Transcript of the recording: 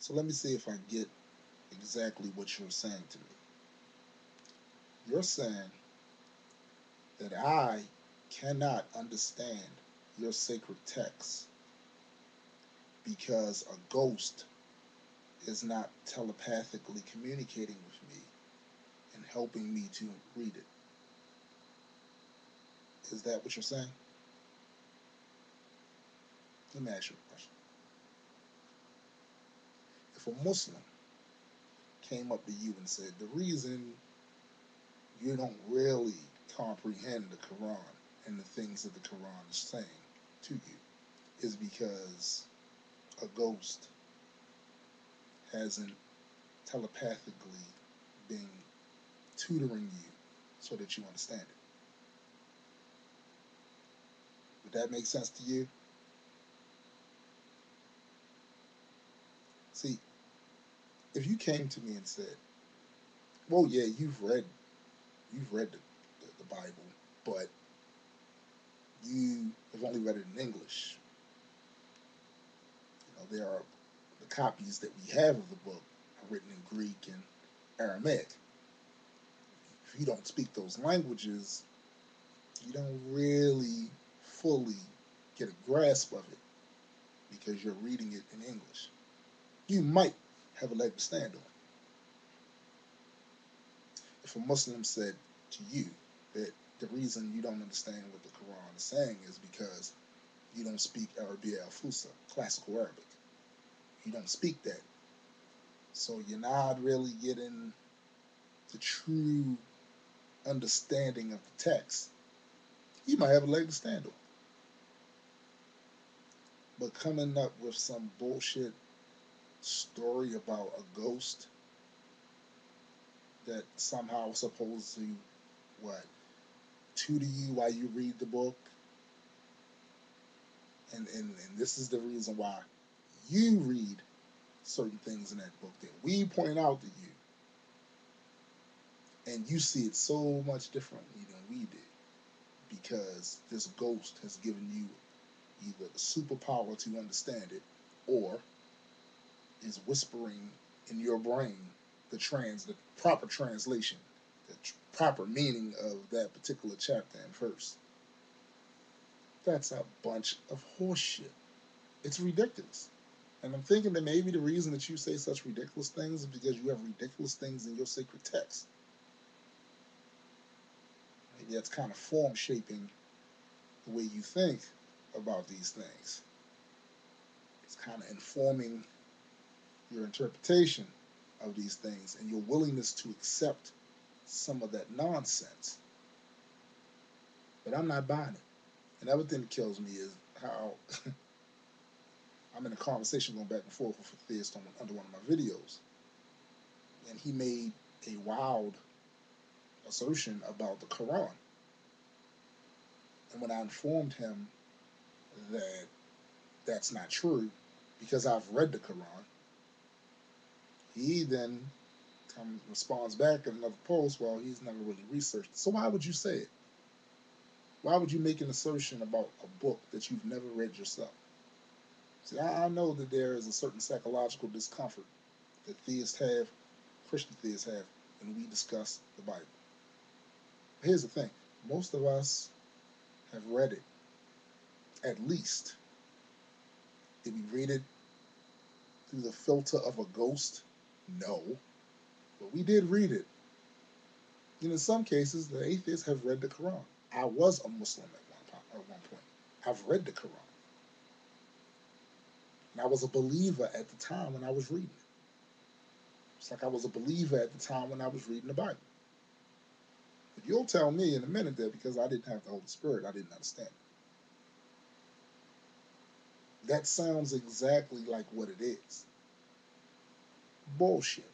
So let me see if I get exactly what you're saying to me. You're saying that I cannot understand your sacred text because a ghost is not telepathically communicating with me and helping me to read it. Is that what you're saying? Let me ask you a question. If a Muslim came up to you and said, the reason you don't really comprehend the Quran and the things that the Quran is saying to you is because a ghost hasn't telepathically been tutoring you so that you understand it. Would that make sense to you? See, if you came to me and said, well, yeah, you've read the Bible, but you have only read it in English. There are the copies that we have of the book are written in Greek and Aramaic. If you don't speak those languages, you don't really fully get a grasp of it because you're reading it in English. You might have a leg to stand on. If a Muslim said to you that the reason you don't understand what the Quran is saying is because you don't speak Arabic al-Fusa, classical Arabic. You don't speak that. So you're not really getting the true understanding of the text. You might have a leg to stand on. But coming up with some bullshit story about a ghost that somehow supposed to, what, tutor you while you read the book, and this is the reason why you read certain things in that book that we point out to you, and you see it so much differently than we did because this ghost has given you either the superpower to understand it or is whispering in your brain the proper translation, the proper meaning of that particular chapter and verse. That's a bunch of horseshit. It's ridiculous. And I'm thinking that maybe the reason that you say such ridiculous things is because you have ridiculous things in your sacred text. Maybe that's kind of form shaping the way you think about these things. It's kind of informing your interpretation of these things and your willingness to accept some of that nonsense. But I'm not buying it. And the other thing that kills me is how I'm in a conversation going back and forth with a theist under one of my videos. And he made a wild assertion about the Quran. And when I informed him that that's not true, because I've read the Quran, he then responds back in another post, well, he's never really researched. So why would you say it? Why would you make an assertion about a book that you've never read yourself? See, I know that there is a certain psychological discomfort that theists have, Christian theists have, when we discuss the Bible. But here's the thing. Most of us have read it, at least. Did we read it through the filter of a ghost? No. But we did read it. And in some cases, the atheists have read the Quran. I was a Muslim at one point. I've read the Quran. And I was a believer at the time when I was reading it. It's like I was a believer at the time when I was reading the Bible. But you'll tell me in a minute that because I didn't have the Holy Spirit, I didn't understand it. That sounds exactly like what it is. Bullshit.